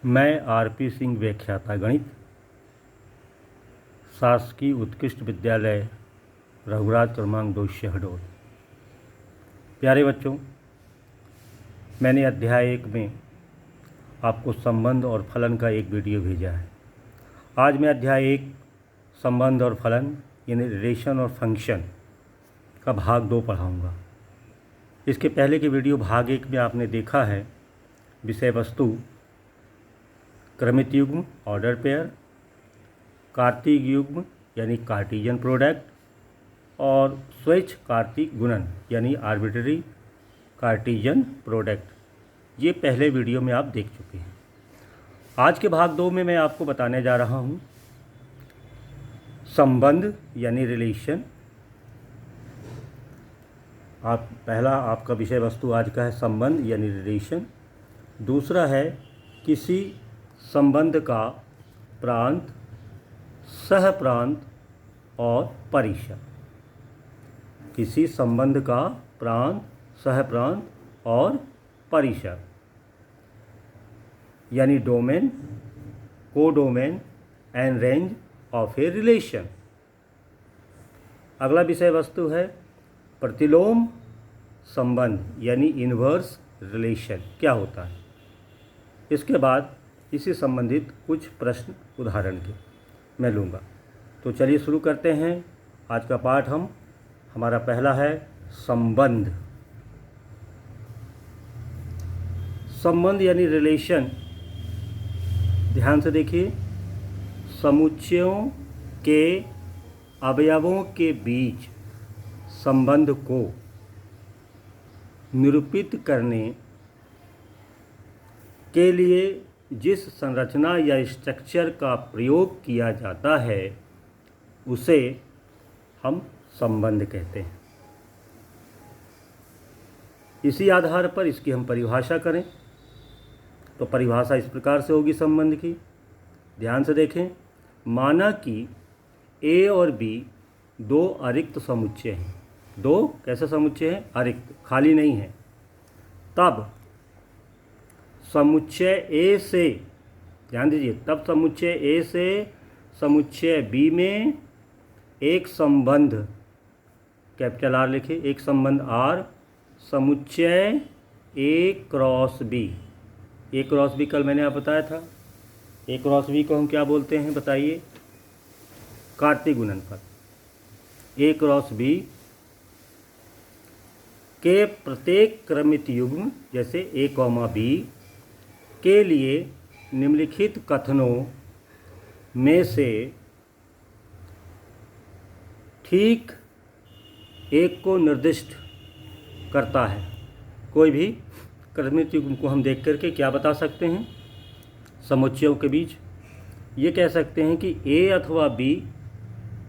मैं आरपी सिंह, व्याख्याता गणित, शासकीय उत्कृष्ट विद्यालय रघुराज क्रमांक 2 शहडोल। प्यारे बच्चों, मैंने अध्याय 1 में आपको संबंध और फलन का एक वीडियो भेजा है। आज मैं अध्याय 1 संबंध और फलन यानी रिलेशन और फंक्शन का भाग 2 पढ़ाऊँगा। इसके पहले के वीडियो भाग 1 में आपने देखा है विषय वस्तु क्रमित युग्म ऑर्डर पेयर, कार्तीय युग्म यानी कार्टीजन प्रोडक्ट और स्वैच्छ कार्तीय गुणन यानी आर्बिट्ररी कार्टीजन प्रोडक्ट। ये पहले वीडियो में आप देख चुके हैं। आज के भाग 2 में मैं आपको बताने जा रहा हूँ संबंध यानी रिलेशन। पहला आपका विषय वस्तु आज का है संबंध यानी रिलेशन। दूसरा है किसी संबंध का प्रांत, सह प्रांत और परिसर। किसी संबंध का प्रांत, सह प्रांत और परिसर यानी domain, codomain and range of a relation. अगला विषय वस्तु है प्रतिलोम संबंध यानी इन्वर्स रिलेशन क्या होता है। इसके बाद इसी संबंधित कुछ प्रश्न उदाहरण के मैं लूँगा। तो चलिए शुरू करते हैं आज का पाठ। हमारा पहला है संबंध। संबंध यानी रिलेशन, ध्यान से देखिए, समुच्चयों के अवयवों के बीच संबंध को निरूपित करने के लिए जिस संरचना या स्ट्रक्चर का प्रयोग किया जाता है उसे हम संबंध कहते हैं। इसी आधार पर इसकी हम परिभाषा करें तो परिभाषा इस प्रकार से होगी संबंध की। ध्यान से देखें, माना कि ए और बी दो अरिक्त समुच्चय हैं। दो कैसे समुच्चय हैं? अरिक्त, खाली नहीं है। तब समुच्चय ए से, ध्यान दीजिए, तब समुच्चय ए से समुच्चय बी में एक संबंध, कैपिटल आर लिखे, एक संबंध आर, समुच्चय ए क्रॉस बी। ए क्रॉस बी कल मैंने आपको बताया था। ए क्रॉस बी को हम क्या बोलते हैं बताइए? कार्तीय गुणनफल। ए क्रॉस बी के प्रत्येक क्रमित युग्म जैसे ए कॉमा बी के लिए निम्नलिखित कथनों में से ठीक एक को निर्दिष्ट करता है। कोई भी क्रमित युग्म को हम देख करके क्या बता सकते हैं? समुच्चयों के बीच ये कह सकते हैं कि ए अथवा बी,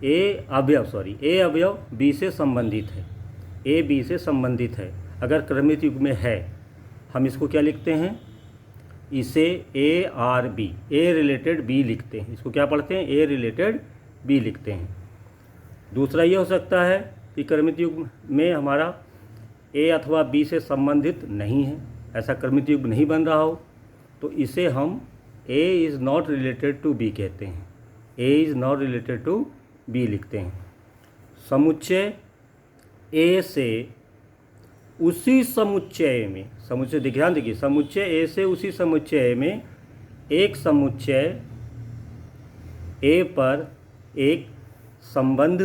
ए अवयव बी से संबंधित है। ए बी से संबंधित है अगर क्रमित युग्म में है। हम इसको क्या लिखते हैं? इसे A R B, A related B लिखते हैं। इसको क्या पढ़ते हैं? ए रिलेटेड बी लिखते हैं। दूसरा ये हो सकता है कि क्रमित युग्म में हमारा ए अथवा बी से संबंधित नहीं है, ऐसा क्रमित युग्म नहीं बन रहा हो, तो इसे हम A is not related to B कहते हैं। A is not related to B लिखते हैं। समुच्चय ए से उसी समुच्चय में, समुच्चय ध्यान देखिए, समुच्चय ए से उसी समुच्चय में एक समुच्चय ए पर एक संबंध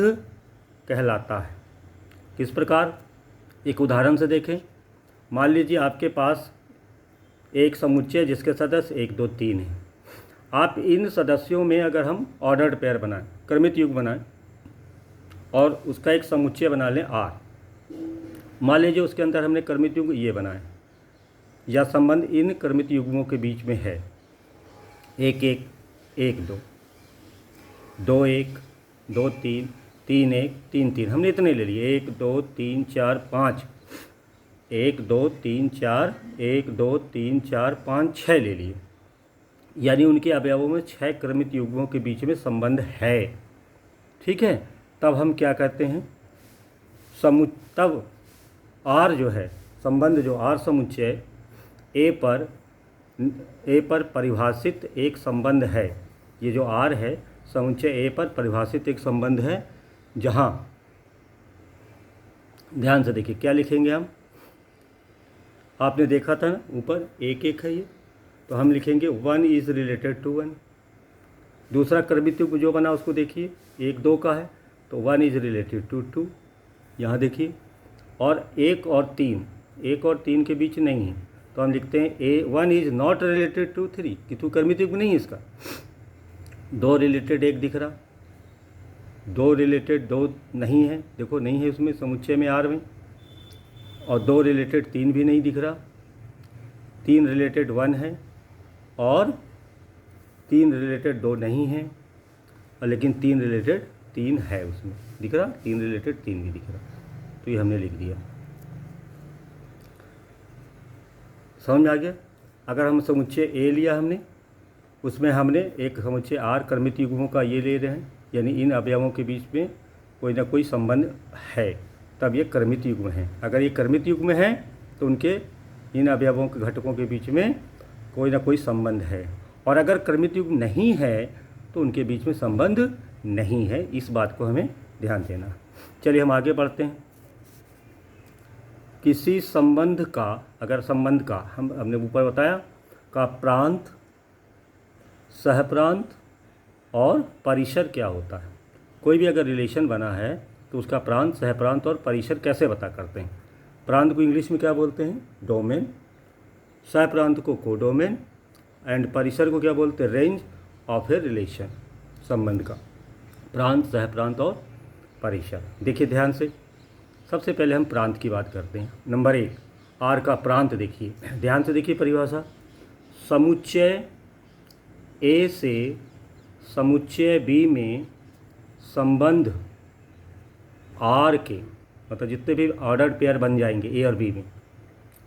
कहलाता है। किस प्रकार? एक उदाहरण से देखें। मान लीजिए आपके पास एक समुच्चय जिसके सदस्य 1 2 3 हैं। आप इन सदस्यों में अगर हम ऑर्डर्ड पेयर बनाएं, क्रमित युग्म बनाएं और उसका एक समुच्चय बना लें आर, मान लीजिए उसके अंदर हमने क्रमित युग्म ये बनाए या संबंध इन क्रमित युग्मों के बीच में है 1 1 1 2 2 1 2 3 3 1 3 3, हमने इतने ले लिए, 1 2 3 4 5, 1 2 3 4 1 2 3 4 5 6 ले लिए। यानी उनके अवयवों में 6 क्रमित युग्मों के बीच में संबंध है। ठीक है, तब हम क्या करते हैं? तब आर जो है संबंध, जो आर समुच्चय ए पर ए पर परिभाषित एक संबंध है। ये जो आर है समुच्चय ए पर परिभाषित एक संबंध है, जहाँ ध्यान से देखिए क्या लिखेंगे हम। आपने देखा था ना ऊपर एक एक है ये, तो हम लिखेंगे 1 इज़ रिलेटेड टू 1। दूसरा क्रमित युग्म जो बना उसको देखिए, 1 2 का है तो 1 इज़ रिलेटेड टू 2, यहाँ देखिए। और 1 और 3 के बीच नहीं है तो हम लिखते हैं 1 इज़ नॉट रिलेटेड टू 3, किंतु क्रमित युग्म नहीं है इसका। 2 रिलेटेड 1 दिख रहा, 2 रिलेटेड 2 नहीं है, देखो नहीं है उसमें समुच्चय में आर में। और 2 रिलेटेड 3 भी नहीं दिख रहा, 3 रिलेटेड 1 है और 3 रिलेटेड 2 नहीं है, और लेकिन 3 रिलेटेड 3 है उसमें दिख रहा, 3 रिलेटेड 3 भी दिख रहा। तो ये हमने लिख दिया, समझ में आ गया। अगर हम समुच्चय ए लिया हमने, उसमें हमने एक समुच्चय आर क्रमित युग्मों का ये ले रहे हैं, यानी इन अवयवों के बीच में कोई ना कोई संबंध है, तब ये क्रमित युग्म है। अगर ये क्रमित युग्म है तो उनके इन अवयवों के घटकों के बीच में कोई ना कोई संबंध है, और अगर क्रमित युग्म नहीं है तो उनके बीच में संबंध नहीं है। इस बात को हमें ध्यान देना। चलिए हम आगे बढ़ते हैं। किसी संबंध का, अगर संबंध का हमने ऊपर बताया का प्रांत, सहप्रांत और परिसर क्या होता है। कोई भी अगर रिलेशन बना है तो उसका प्रांत, सहप्रांत और परिसर कैसे पता करते हैं। प्रांत को इंग्लिश में क्या बोलते हैं, डोमेन। सहप्रांत को कोडोमेन, एंड परिसर को क्या बोलते हैं, रेंज ऑफ ए रिलेशन। संबंध का प्रांत, सहप्रांत और परिसर। देखिए ध्यान से, सबसे पहले हम प्रांत की बात करते हैं। नंबर 1 आर का प्रांत देखिए, ध्यान से देखिए परिभाषा। समुच्चय ए से समुच्चय बी में संबंध आर के, मतलब जितने भी ऑर्डर्ड पेयर बन जाएंगे ए और बी में,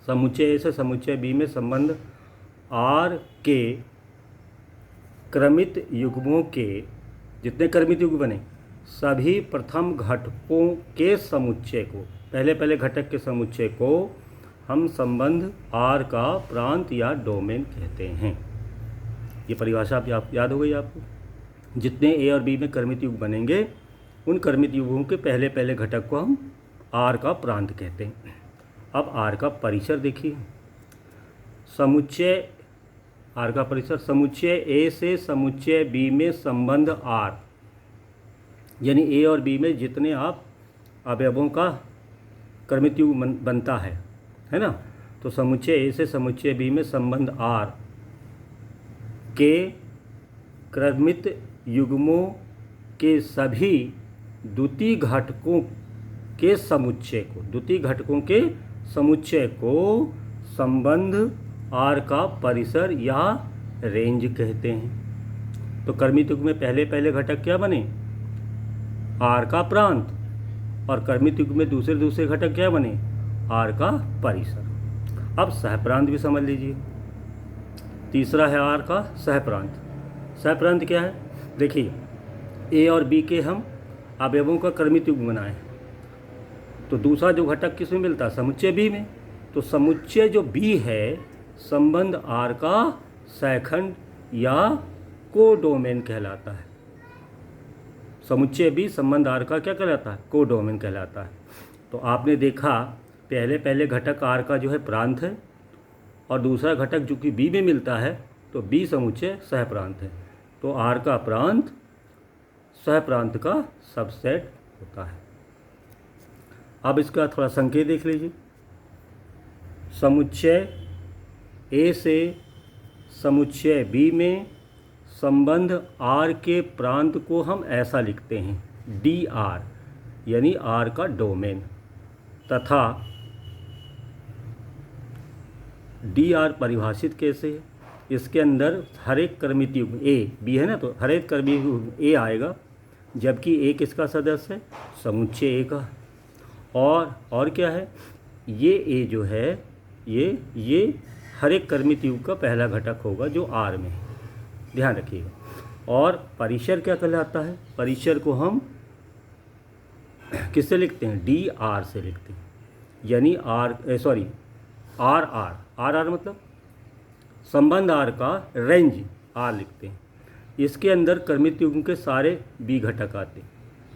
समुच्चय ए से समुच्चय बी में संबंध आर के क्रमित युग्मों के, जितने क्रमित युग्म बने सभी प्रथम घटकों के समुच्चय को, पहले घटक के समुच्चय को हम संबंध आर का प्रांत या डोमेन कहते हैं। ये परिभाषा आप याद हो गई आपको। जितने ए और बी में क्रमित युग्म बनेंगे उन क्रमित युग्मों के पहले घटक को हम आर का प्रांत कहते हैं। अब आर का परिसर देखिए। समुच्चय आर का परिसर, समुच्चय ए से समुच्चय बी में संबंध आर, यानी ए और बी में जितने आप अवयवों का क्रमित युग्म बनता है ना, तो समुच्चय ए से समुच्चय बी में संबंध आर के क्रमित युग्मों के सभी द्वितीय घटकों के समुच्चय को संबंध आर का परिसर या रेंज कहते हैं। तो क्रमित युग्म में पहले घटक क्या बने, आर का प्रांत, और क्रमित युग्म में दूसरे घटक क्या बने, आर का परिसर। अब सहप्रांत भी समझ लीजिए। तीसरा है आर का सहप्रांत। सहप्रांत क्या है, देखिए ए और बी के हम अवयवों का क्रमित युग्म बनाए, तो दूसरा जो घटक किसमें मिलता है, समुच्चय बी में। तो समुच्चय जो बी है संबंध आर का सहखंड या कोडोमेन कहलाता है। समुच्चय बी संबंध आर का क्या कहलाता है, कोडोमेन कहलाता है। तो आपने देखा पहले घटक आर का जो है प्रांत है, और दूसरा घटक जो कि बी में मिलता है तो बी समुच्चय सहप्रांत है। तो आर का प्रांत सहप्रांत का सबसेट होता है। अब इसका थोड़ा संकेत देख लीजिए। समुच्चय ए से समुच्चय बी में संबंध आर के प्रांत को हम ऐसा लिखते हैं डी आर, यानी आर का डोमेन, तथा डी आर परिभाषित कैसे है, इसके अंदर हर एक क्रमित युग्म ए बी है ना, तो हर एक क्रमित युग्म ए आएगा, जबकि ए किसका सदस्य है, समुच्चय ए का। और क्या है, ये ए जो है ये हर एक क्रमित युग्म का पहला घटक होगा जो आर में है, ध्यान रखिएगा। और परिसर क्या कहलाता है, परिसर को हम किससे लिखते हैं, डी आर से लिखते हैं, यानी आर आर मतलब संबंध आर का रेंज आर लिखते हैं। इसके अंदर क्रमित युग्म के सारे बी घटक आते हैं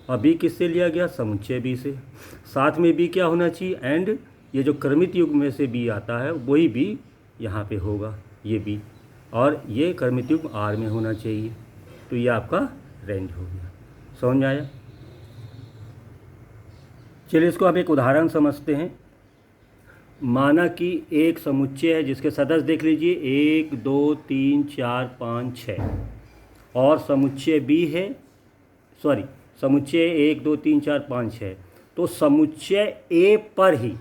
और बी किससे लिया गया, समुच्चय बी से। साथ में बी क्या होना चाहिए, एंड ये जो क्रमित युग्म में से बी आता है वही बी यहाँ पे होगा, ये बी, और ये क्रमित युग्म आर में होना चाहिए। तो ये आपका रेंज हो गया। समझ में आया? चलिए इसको हम एक उदाहरण समझते हैं। माना कि एक समुच्चय है जिसके सदस्य देख लीजिए 1 2 3 4 5 6 और समुच्चय बी है, सॉरी समुच्चय 1 2 3 4 5 6। तो समुच्चय ए पर ही,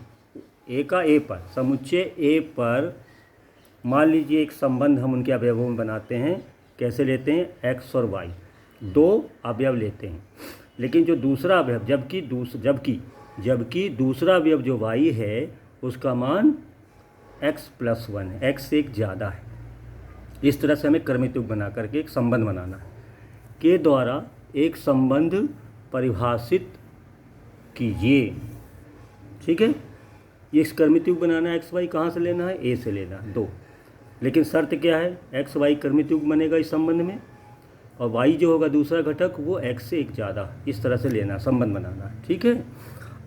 ए का ए पर, समुच्चय ए पर मान लीजिए एक संबंध हम उनके अवयवों में बनाते हैं। कैसे लेते हैं, एक्स और वाई, दो अवयव लेते हैं। लेकिन जो दूसरा अवयव, जबकि दूसरा अवयव जो वाई है उसका मान x+1 है, x से एक ज़्यादा है। इस तरह से हमें क्रमित युग्म बना करके एक संबंध बनाना है, के द्वारा एक संबंध परिभाषित कीजिए। ठीक है, ये क्रमित युग्म बनाना है। एक्स वाई कहाँ से लेना है, ए से लेना है, 2। लेकिन शर्त क्या है, एक्स वाई क्रमित युग्म बनेगा इस संबंध में, और वाई जो होगा दूसरा घटक वो एक्स से एक ज़्यादा, इस तरह से लेना, संबंध बनाना है। ठीक है,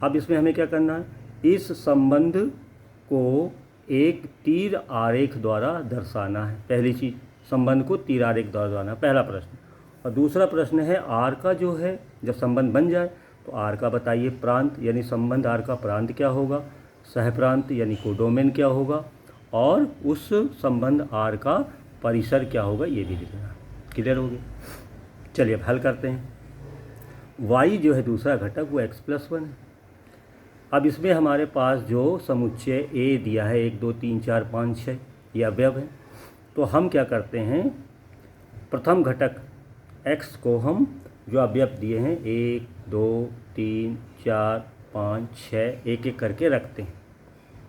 अब इसमें हमें क्या करना है, इस संबंध को एक तीर आरेख द्वारा दर्शाना है। पहली चीज़, संबंध को तीर आरेख द्वारा दर्शाना, पहला प्रश्न। और दूसरा प्रश्न है आर का जो है, जब संबंध बन जाए तो आर का बताइए प्रांत, यानी संबंध आर का प्रांत क्या होगा, सहप्रांत यानी कोडोमेन क्या होगा, और उस संबंध आर का परिसर क्या होगा, ये भी लिखना। क्लियर हो गया? चलिए अब हल करते हैं। वाई जो है दूसरा घटक वो x+1 है। अब इसमें हमारे पास जो समुच्चय ए दिया है 1 2 3 4 5 6 ये अवयव है। तो हम क्या करते हैं, प्रथम घटक x को हम जो अवयव दिए हैं 1 2 3 4 5 6 एक एक करके रखते हैं।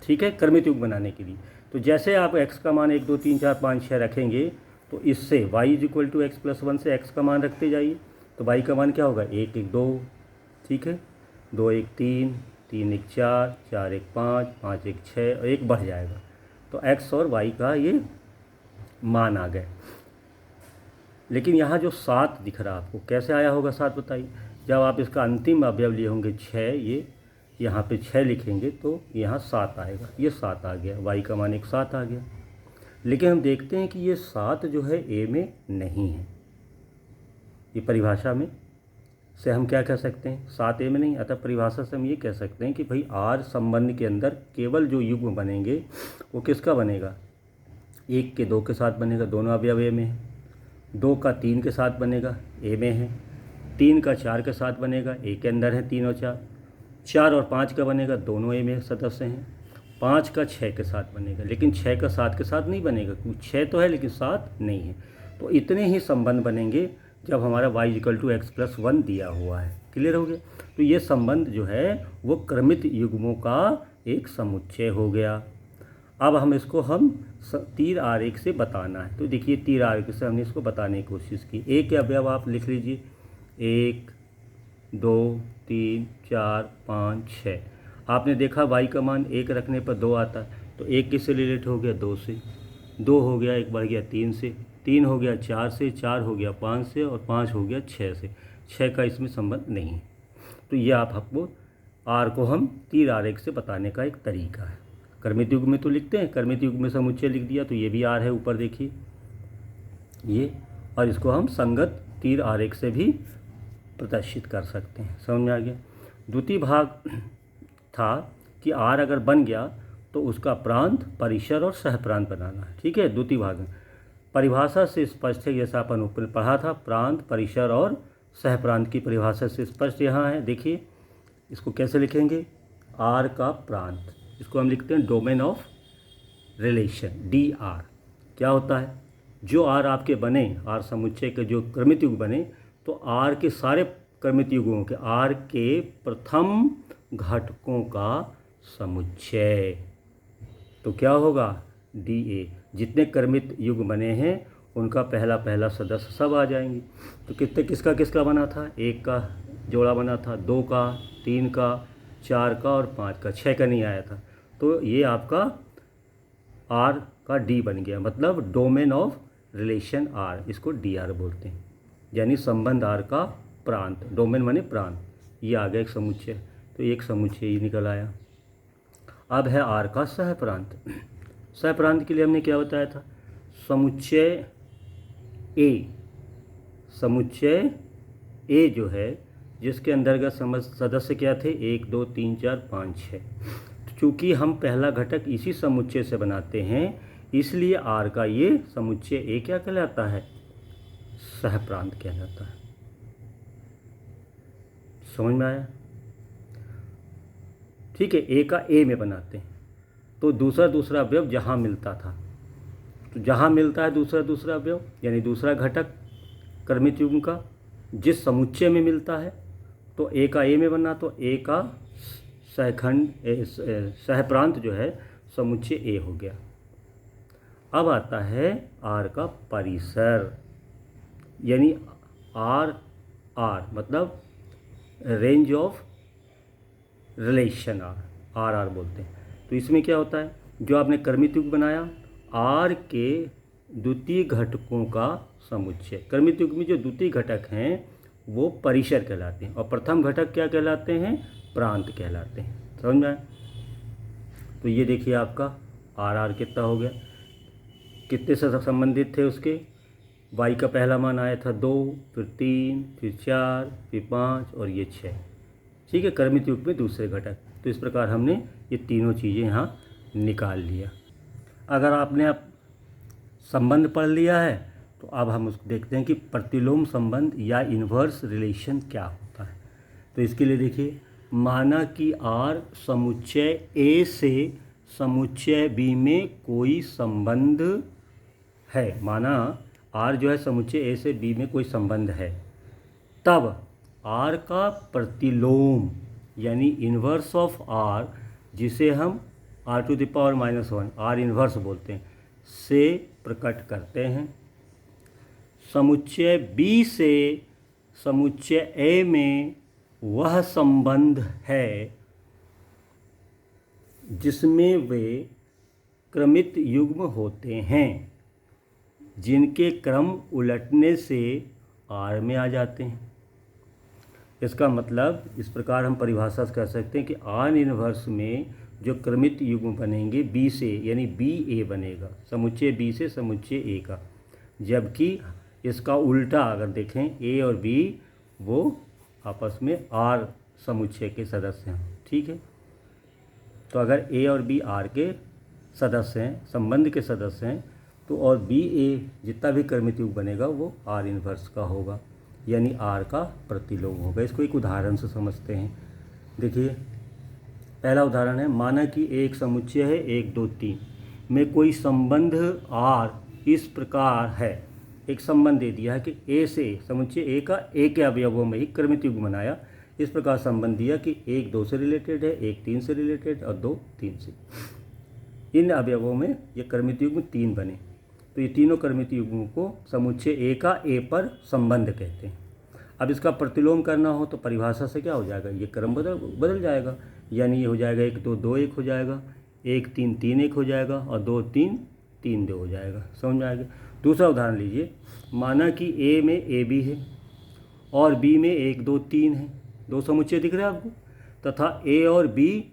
ठीक है, क्रमित युग्म बनाने के लिए। तो जैसे आप x का मान 1 2 3 4 5 6 रखेंगे तो इससे y = x+1 से x का मान रखते जाइए। तो y का मान क्या होगा, 1 1 2, ठीक है, 2 1 3, 3 1 4, 4 1 5, 5 1 6 और 1 बढ़ जाएगा। तो x और y का ये मान आ गए। लेकिन यहाँ जो 7 दिख रहा है आपको, कैसे आया होगा 7 बताइए। जब आप इसका अंतिम अवयव लिए होंगे 6, ये यहाँ पे 6 लिखेंगे तो यहाँ 7 आएगा। ये 7 आ गया, y का मान 7 आ गया। लेकिन हम देखते हैं कि ये 7 जो है ए में नहीं है। ये परिभाषा में से हम क्या कह सकते हैं, 7 ए में नहीं। अतः परिभाषा से हम ये कह सकते हैं कि भाई आर संबंध के अंदर केवल जो युग्म बनेंगे वो किसका बनेगा, 1 के 2 के साथ बनेगा, दोनों अवयव ए में है। 2 का 3 के साथ बनेगा, ए में है। 3 का 4 के साथ बनेगा, ए के अंदर है 3 और 4। 4 और 5 का बनेगा, दोनों ए में सदस्य हैं। 5 का 6 के साथ बनेगा, लेकिन 6 का 7 के साथ नहीं बनेगा, क्योंकि 6 तो है लेकिन 7 नहीं है। तो इतने ही संबंध बनेंगे जब हमारा y = x+1 दिया हुआ है। क्लियर हो गया? तो ये संबंध जो है वो क्रमित युग्मों का एक समुच्चय हो गया। अब हम इसको तीर आरेख से बताना है। तो देखिए तीर आरेख से हमने इसको बताने की कोशिश की। एक के अवयव आप लिख लीजिए, 1 2 3 4 5 6। आपने देखा y का मान 1 रखने पर 2 आता है, तो 1 किससे रिलेट हो गया, 2 से। 2 हो गया, 1 बढ़ गया 3 से, 3 हो गया 4 से, 4 हो गया 5 से, और 5 हो गया 6 से। 6 का इसमें संबंध नहीं है। तो ये आपको आर को हम तीर आरेख से बताने का एक तरीका है। क्रमित युग्म में तो लिखते हैं, क्रमित युग्म में समुच्चय लिख दिया, तो ये भी आर है, ऊपर देखिए ये, और इसको हम संगत तीर आरेख से भी प्रदर्शित कर सकते हैं। समझ में आ गया? द्वितीय भाग था कि आर अगर बन गया तो उसका प्रांत, परिसर और सहप्रांत बनाना है। ठीक है, द्वितीय भाग में परिभाषा से स्पष्ट है, जैसा अपन ऊपर पढ़ा था, प्रांत, परिसर और सहप्रांत की परिभाषा से स्पष्ट यहाँ है। देखिए इसको कैसे लिखेंगे, आर का प्रांत, इसको हम लिखते हैं डोमेन ऑफ रिलेशन, DR। क्या होता है, जो आर आपके बने, आर समुच्चय के जो क्रमित युग्म बने, तो आर के सारे क्रमित युग्मों के, आर के प्रथम घटकों का समुच्चय। तो क्या होगा, DA। जितने क्रमित युग्म बने हैं उनका पहला पहला सदस्य सब आ जाएंगे। तो कितने किसका किसका बना था, 1 का जोड़ा बना था, 2 का, 3 का, 4 का और 5 का, 6 का नहीं आया था। तो ये आपका आर का डी बन गया, मतलब डोमेन ऑफ रिलेशन आर, इसको डी आर बोलते हैं, यानी संबंध आर का प्रांत। डोमेन माने प्रांत। ये आ गया एक समुच्चय, तो एक समुच्चय ही निकल आया। अब है आर का सह प्रांत। सह प्रांत के लिए हमने क्या बताया था? समुच्चय ए जो है, जिसके अंतर्गत सदस्य क्या थे? 1 2 3 4 5 6। चूँकि हम पहला घटक इसी समुच्चय से बनाते हैं, इसलिए आर का ये समुच्चय ए क्या कहलाता है? सह प्रांत कहलाता है। समझ में आया? ठीक है, ए का ए में बनाते हैं, तो दूसरा अवयव जहाँ मिलता था, तो जहाँ मिलता है दूसरा अवयव यानी दूसरा घटक क्रमित युग्म का जिस समुच्चय में मिलता है, तो ए का ए में बना, तो ए का सहप्रांत जो है समुच्चय ए हो गया। अब आता है आर का परिसर, यानी आर मतलब रेंज ऑफ रिलेशन आर बोलते हैं। तो इसमें क्या होता है? जो आपने क्रमित युग्म बनाया, आर के द्वितीय घटकों का समुच्चय। क्रमित युग्म में जो द्वितीय घटक हैं वो परिसर कहलाते हैं, और प्रथम घटक क्या कहलाते हैं? प्रांत कहलाते हैं। समझ में आया? तो ये देखिए आपका आर कितना हो गया, कितने से संबंधित थे उसके? y का पहला मान आया था 2, फिर 3, फिर 4, फिर 5 और ये 6। ठीक है, क्रमित युग्म में दूसरे घटक। तो इस प्रकार हमने ये तीनों चीज़ें यहाँ निकाल लिया। अगर आपने अब संबंध पढ़ लिया है, तो अब हम उसको देखते हैं कि प्रतिलोम संबंध या इन्वर्स रिलेशन क्या होता है। तो इसके लिए देखिए, माना कि आर समुच्चय ए से समुच्चय बी में कोई संबंध है। माना आर जो है समुच्चय ए से बी में कोई संबंध है, तब आर का प्रतिलोम यानी इन्वर्स ऑफ आर, जिसे हम r⁻⁻1 आर इन्वर्स बोलते हैं, से प्रकट करते हैं। समुच्चय बी से समुच्चय ए में वह संबंध है जिसमें वे क्रमित युग्म होते हैं, जिनके क्रम उलटने से आर में आ जाते हैं। इसका मतलब इस प्रकार हम परिभाषा से कह सकते हैं कि आर इन्वर्स में जो क्रमित युग्म बनेंगे बी से, यानी बी ए बनेगा, समुच्चय बी से समुच्चय ए का, जबकि इसका उल्टा अगर देखें ए और बी वो आपस में आर समुच्चय के सदस्य हैं। ठीक है, तो अगर ए और बी आर के सदस्य हैं, संबंध के सदस्य हैं, तो और बी ए जितना भी क्रमित युग्म बनेगा वो आर इन्वर्स का होगा, यानी आर का प्रतिलोम होगा। इसको एक उदाहरण से समझते हैं। देखिए, पहला उदाहरण है, माना कि एक समुच्चय है 1 2 3 में कोई संबंध आर इस प्रकार है। एक संबंध दे दिया है कि ए से समुच्चय ए का ए के अवयवों में ही क्रमित युग्म बनाया। इस प्रकार संबंध दिया कि 1 2 से रिलेटेड है, 1 3 से रिलेटेड और 2 3 से। इन अवयवों में ये क्रमित युग्म 3 बने, तो ये तीनों क्रमित युग्मों को समुच्चय ए का ए पर संबंध कहते हैं। अब इसका प्रतिलोम करना हो तो परिभाषा से क्या हो जाएगा? ये क्रम बदल जाएगा, यानी ये हो जाएगा 1 2 2 1 हो जाएगा, 1 3 3 1 हो जाएगा और 2 3 3 2 हो जाएगा। समझ में आएगा? दूसरा उदाहरण लीजिए, माना कि ए में ए बी है और बी में 1 2 3 है, दो समुच्चय दिख रहे हैं आपको, तथा ए और बी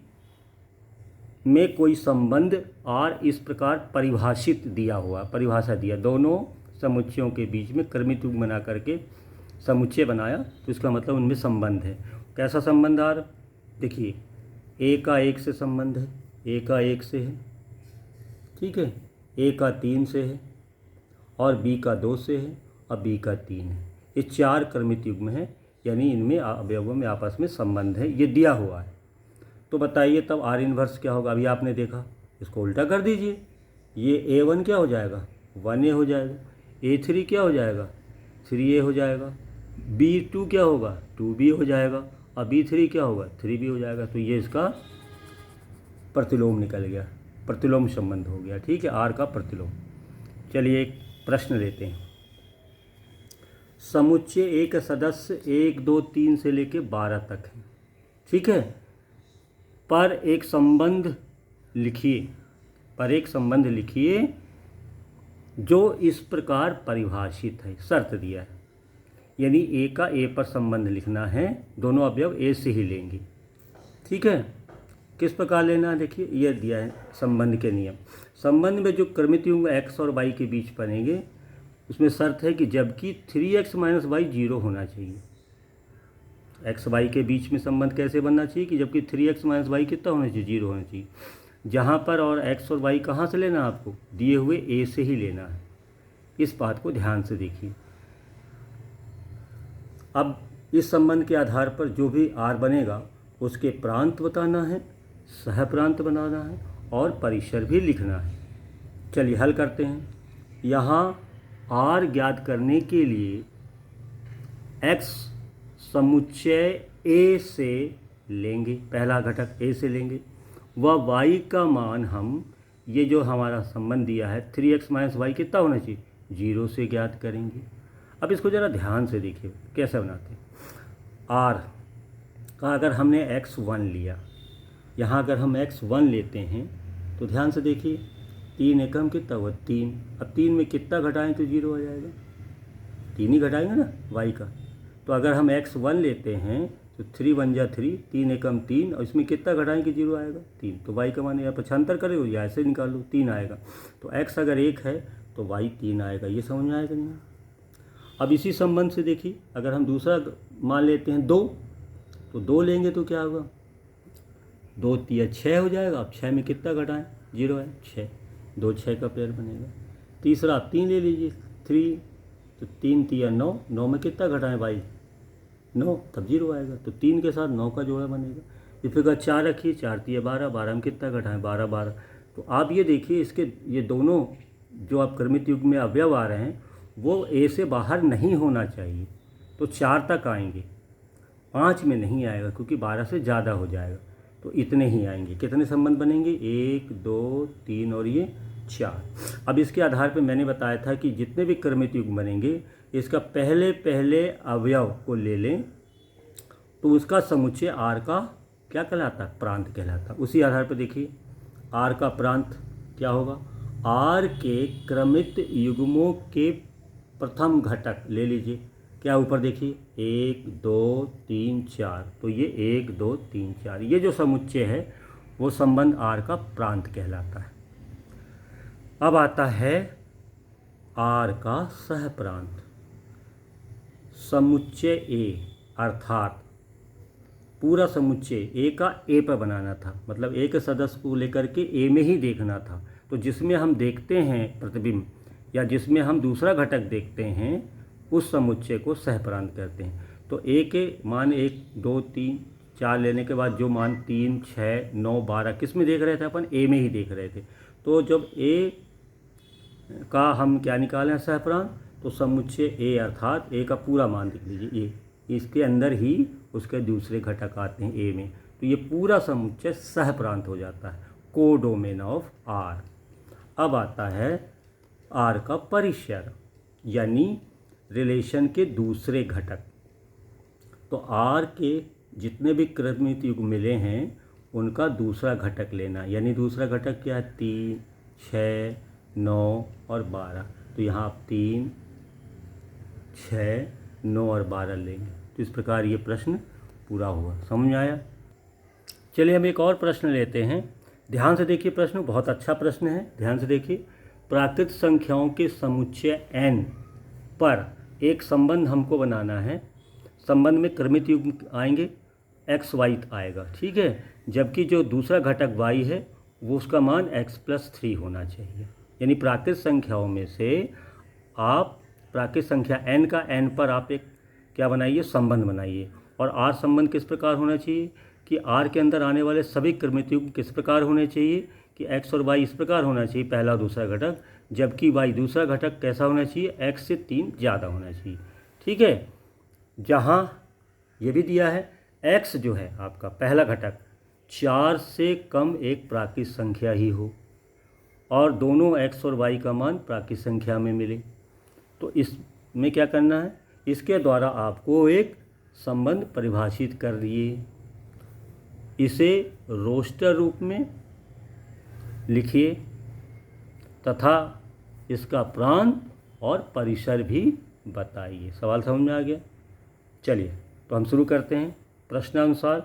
में कोई संबंध आर इस प्रकार परिभाषित दिया हुआ, परिभाषा दिया, दोनों समुच्चयों के बीच में क्रमित युग्म बना करके समुच्चय बनाया, तो इसका मतलब उनमें संबंध है। कैसा संबंध आर? देखिए, ए का 1 से संबंध है, ए का 1 से है, ठीक है, ए का 3 से है और बी का 2 से है और बी का 3 है। ये 4 क्रमित युग्म हैं, यानी इनमें अवयवों में आपस में संबंध है, ये दिया हुआ है। तो बताइए तब आर इन्वर्स क्या होगा? अभी आपने देखा, इसको उल्टा कर दीजिए, ये A1 क्या हो जाएगा? 1A हो जाएगा, A3 क्या हो जाएगा? 3A हो जाएगा, B2 क्या होगा? 2B हो जाएगा और B3 क्या होगा? 3B हो जाएगा। तो ये इसका प्रतिलोम निकल गया, प्रतिलोम संबंध हो गया। ठीक है, आर का प्रतिलोम। चलिए एक प्रश्न लेते हैं। समुच्चय ए के सदस्य 1 2 3 से लेकर 12 तक हैं, ठीक है, पर एक संबंध लिखिए। पर एक संबंध लिखिए जो इस प्रकार परिभाषित है, शर्त दिया है। यानी ए का ए पर संबंध लिखना है, दोनों अवयव ए से ही लेंगे। ठीक है, किस प्रकार लेना है देखिए, ये दिया है संबंध के नियम। संबंध में जो क्रमित युग्म एक्स और वाई के बीच बनेंगे उसमें शर्त है कि जबकि 3x माइनस वाई 0 होना चाहिए। एक्स वाई के बीच में संबंध कैसे बनना चाहिए कि जबकि 3x माइनस वाई कितना होना चाहिए, 0 होना चाहिए। जहाँ पर और x और y कहाँ से लेना है आपको, दिए हुए a से ही लेना है। इस बात को ध्यान से देखिए। अब इस संबंध के आधार पर जो भी r बनेगा उसके प्रांत बताना है, सह प्रांत बनाना है और परिसर भी लिखना है। चलिए हल करते हैं। यहाँ r ज्ञात करने के लिए x समुच्चय a से लेंगे, पहला घटक a से लेंगे, वह y का मान हम ये जो हमारा संबंध दिया है 3x माइनस वाई कितना होना चाहिए, 0 से ज्ञात करेंगे। अब इसको ज़रा ध्यान से देखिए कैसे बनाते हैं। r का अगर हमने x1 लिया, यहाँ अगर हम x1 लेते हैं तो ध्यान से देखिए 3 एकम कितना हुआ 3। अब 3 में कितना घटाएं तो 0 आ जाएगा, 3 ही घटाएंगे ना y का। तो अगर हम x1 लेते हैं तो 3 1 जा 3, 3 एकम 3 और इसमें कितना घटाएंगे 0 आएगा 3। तो y का मान या पक्षांतर करें या ऐसे निकालो 3 आएगा। तो x अगर 1 है तो y 3 आएगा। ये समझ में आएगा नहीं। अब इसी संबंध से देखिए अगर हम दूसरा मान लेते हैं 2, तो 2 लेंगे तो क्या होगा 2 तिया 6 हो जाएगा। अब 6 में कितना घटाएं, 0 है 6, 2 6 का पेयर बनेगा। तीसरा आप 3 ले लीजिए 3, तो 3 तिया 9, 9 में कितना घटाएं भाई 9, तब 0 आएगा। तो 3 के साथ 9 का जोड़ा बनेगा। इस प्रकार 4 रखिए, 4 तिया 12, 12 में कितना घटाएं 12 12। तो आप ये देखिए इसके ये दोनों जो आप क्रमित युग्म में अवयव आ रहे हैं वो ए से बाहर नहीं होना चाहिए। तो 4 तक आएंगे, 5 में नहीं आएगा क्योंकि 12 से ज़्यादा हो जाएगा। तो इतने ही आएंगे। कितने संबंध बनेंगे 1 2 3 और ये 4। अब इसके आधार पर मैंने बताया था कि जितने भी क्रमित युग्म बनेंगे इसका पहले अवयव को ले लें तो उसका समुच्चय आर का क्या कहलाता है, प्रांत कहलाता है। उसी आधार पर देखिए आर का प्रांत क्या होगा, आर के क्रमित युग्मों के प्रथम घटक ले लीजिए। क्या ऊपर देखिए 1 2 3 4, तो ये 1 2 3 4 ये जो समुच्चय है वो संबंध आर का प्रांत कहलाता है। अब आता है आर का सह प्रांत। समुच्चय ए अर्थात पूरा समुच्चय ए का ए पर बनाना था, मतलब एक सदस्य को लेकर के ए में ही देखना था। तो जिसमें हम देखते हैं प्रतिबिंब या जिसमें हम दूसरा घटक देखते हैं उस समुच्चय को सहप्रांत कहते हैं। तो ए के मान 1 2 3 4 लेने के बाद जो मान 3 6 9 12 किस में देख रहे थे अपन, ए में ही देख रहे थे। तो जब ए का हम क्या निकालें सहप्रांत, तो समुच्चय ए अर्थात ए का पूरा मान देख लीजिए ए, इसके अंदर ही उसके दूसरे घटक आते हैं ए में। तो ये पूरा समुच्चय सहप्रांत हो जाता है, कोडोमेन ऑफ आर। अब आता है आर का परिसर यानी रिलेशन के दूसरे घटक। तो आर के जितने भी क्रमित युग्म मिले हैं उनका दूसरा घटक लेना, यानी दूसरा घटक क्या है 3 6 9 और 12। तो यहाँ आप 3 6 9 और 12 लेंगे। तो इस प्रकार ये प्रश्न पूरा हुआ। समझ में आया। चलिए हम एक और प्रश्न लेते हैं। ध्यान से देखिए, प्रश्न बहुत अच्छा प्रश्न है, ध्यान से देखिए। प्राकृत संख्याओं के समुच्चय n पर एक संबंध हमको बनाना है। संबंध में क्रमित युग्म आएंगे, x y आएगा, ठीक है। जबकि जो दूसरा घटक y है वो उसका मान x+3 होना चाहिए। यानी प्राकृत संख्याओं में से आप प्राकृत संख्या n का n पर आप एक क्या बनाइए, संबंध बनाइए। और r संबंध किस प्रकार होना चाहिए कि r के अंदर आने वाले सभी क्रमित युग्म किस प्रकार होने चाहिए कि x और y इस प्रकार होना चाहिए, पहला और दूसरा घटक। जबकि y दूसरा घटक कैसा होना चाहिए, x से 3 ज़्यादा होना चाहिए, ठीक है। जहाँ ये भी दिया है x जो है आपका पहला घटक 4 से कम एक प्राकृत संख्या ही हो और दोनों x और y का मान प्राकृत संख्या में मिले। तो इसमें क्या करना है, इसके द्वारा आपको एक संबंध परिभाषित कर दिए। इसे रोस्टर रूप में लिखिए तथा इसका प्रांत और परिसर भी बताइए। सवाल समझ में आ गया? चलिए तो हम शुरू करते हैं। प्रश्नानुसार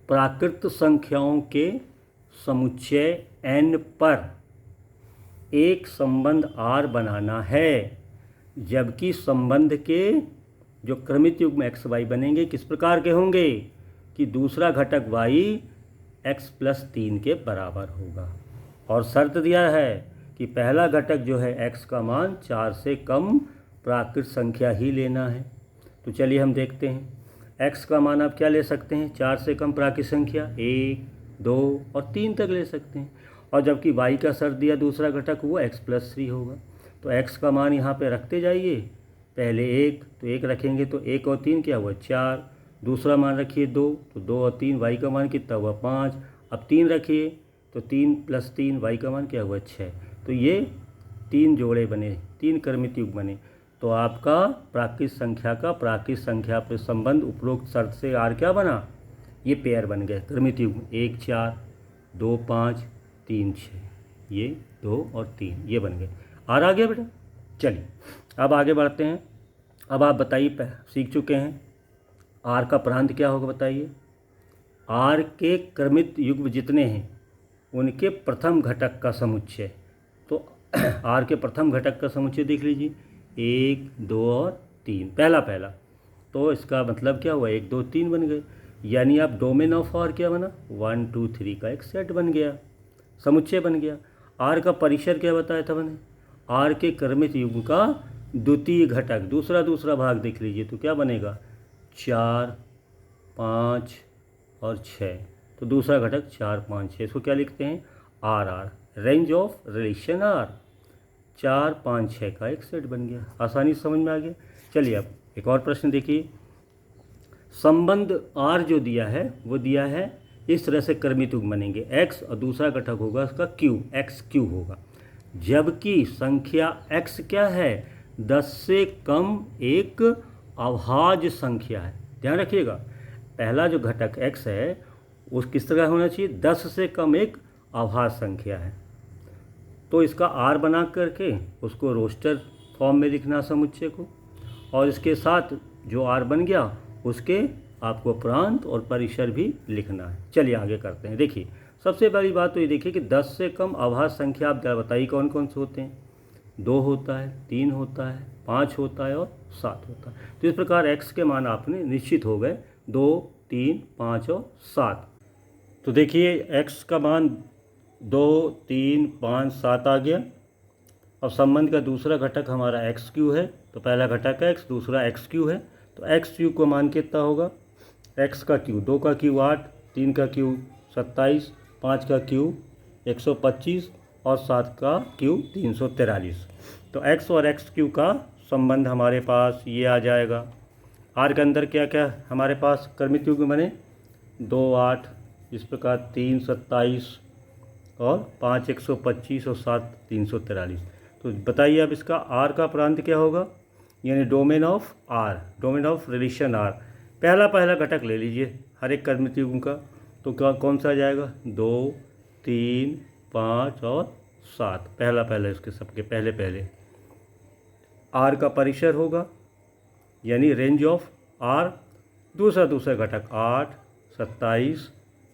प्राकृत संख्याओं के समुच्चय n पर एक संबंध r बनाना है, जबकि संबंध के जो क्रमित युग्म x y बनेंगे किस प्रकार के होंगे कि दूसरा घटक y x+3 के बराबर होगा। और शर्त दिया है कि पहला घटक जो है x का मान 4 से कम प्राकृत संख्या ही लेना है। तो चलिए हम देखते हैं। x का मान आप क्या ले सकते हैं? 4 से कम प्राकृत संख्या 1, 2 और 3 तक ले सकते हैं। और जबकि y का शर्त दिया दूसरा घटक वो x+3 होगा। तो x का मान यहाँ पे रखते जाइए। पहले 1 तो 1 रखेंगे तो 1 और 3 क्या हुआ? 4। दूसरा मान रखिए 2 तो 2 और 3 y का मान कितना हुआ? 5। अब 3 रखिए तो 3 + 3 y का मान क्या हुआ? 6। तो ये 3 जोड़े बने, 3 क्रमित युग्म बने। तो आपका प्राकृत संख्या का प्राकृत संख्या पर संबंध उपरोक्त शर्त से r क्या बना? ये पेयर बन गए क्रमित युग्म। 1 4, 2 5, 3 6। ये 2 और 3 ये बन गए। r आ गया बेटा। चलिए अब आगे बढ़ते हैं। अब आप बताइए, सीख चुके हैं r का प्रांत क्या होगा बताइए। r के क्रमित युग्म जितने हैं उनके प्रथम घटक का समुच्चय। तो r के प्रथम घटक का समुच्चय देख लीजिए, 1 2 और 3, पहला। तो इसका मतलब क्या हुआ? 1 2 3 बन गए। यानी आप डोमेन ऑफ r क्या बना? 1 2 3 का एक सेट बन गया, समुच्चय बन गया। r का परिसर क्या बताया था मैंने? r के क्रमित युग्म का द्वितीय घटक, दूसरा भाग देख लीजिए तो क्या बनेगा? 4 5 और 6। तो दूसरा घटक 4 5 6, इसको क्या लिखते हैं? r, range of relation r। 4 5 6 का एक सेट बन गया। आसानी से समझ में आ गया। चलिए अब एक और प्रश्न देखिए। संबंध r जो दिया है वो दिया है इस तरह से क्रमित युग्म बनेंगे, x और दूसरा घटक होगा उसका q, x³ होगा। जबकि संख्या x क्या है? 10 से कम एक अभाज्य संख्या है। ध्यान रखिएगा, पहला जो घटक x है उस किस तरह होना चाहिए? 10 से कम एक अभाज्य संख्या है। तो इसका r बना करके उसको रोस्टर फॉर्म में लिखना समुच्चय को, और इसके साथ जो r बन गया उसके आपको प्रांत और परिसर भी लिखना है। चलिए आगे करते हैं। देखिए सबसे पहली बात तो ये देखिए कि 10 से कम अभाज्य संख्या आप बताइए कौन कौन से होते हैं? 2 होता है, 3 होता है, 5 होता है और 7 होता है। तो इस प्रकार x के मान आपने निश्चित हो गए 2 3 5 और 7। तो देखिए x का मान 2 3 5 7 आ गया। अब संबंध का दूसरा घटक हमारा x³ है। तो पहला घटक है x, दूसरा x³ है। तो x³ का मान कितना होगा? x का क्यू, 2 का क्यू 8, 3 का क्यू 27, 5 का क्यू 125 और 7 का क्यू 343। तो x और x³ का संबंध हमारे पास ये आ जाएगा। r के अंदर क्या क्या हमारे पास क्रमित युग्म बने? 2 8, इस प्रकार 3 27 और 5 125 और 7 343। तो बताइए अब इसका r का प्रांत क्या होगा? यानी domain of r, domain of relation r। पहला घटक ले लीजिए हर एक क्रमित युग्म का। तो क्या कौन सा आ जाएगा? 2 3 5 और 7, पहला इसके सबके पहले। r का परिसर होगा यानी रेंज ऑफ r, दूसरा घटक 8 27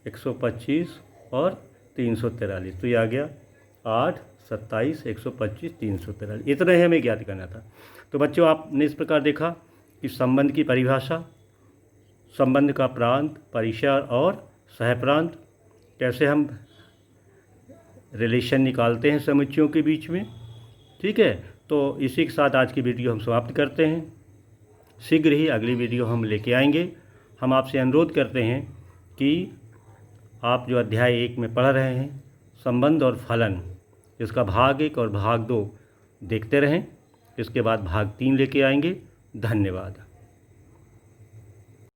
125 और 343। तो ये आ गया 8 27 125 343। इतना ही हमें ज्ञात करना था। तो बच्चों आपने इस प्रकार देखा कि संबंध की परिभाषा, संबंध का प्रांत, परिसर और सहप्रांत, कैसे हम रिलेशन निकालते हैं समुच्चयों के बीच में। ठीक है, तो इसी के साथ आज की वीडियो हम समाप्त करते हैं। शीघ्र ही अगली वीडियो हम लेके आएंगे। हम आपसे अनुरोध करते हैं कि आप जो अध्याय 1 में पढ़ रहे हैं संबंध और फलन, इसका भाग 1 और भाग 2 देखते रहें। इसके बाद भाग 3 लेके आएंगे। धन्यवाद।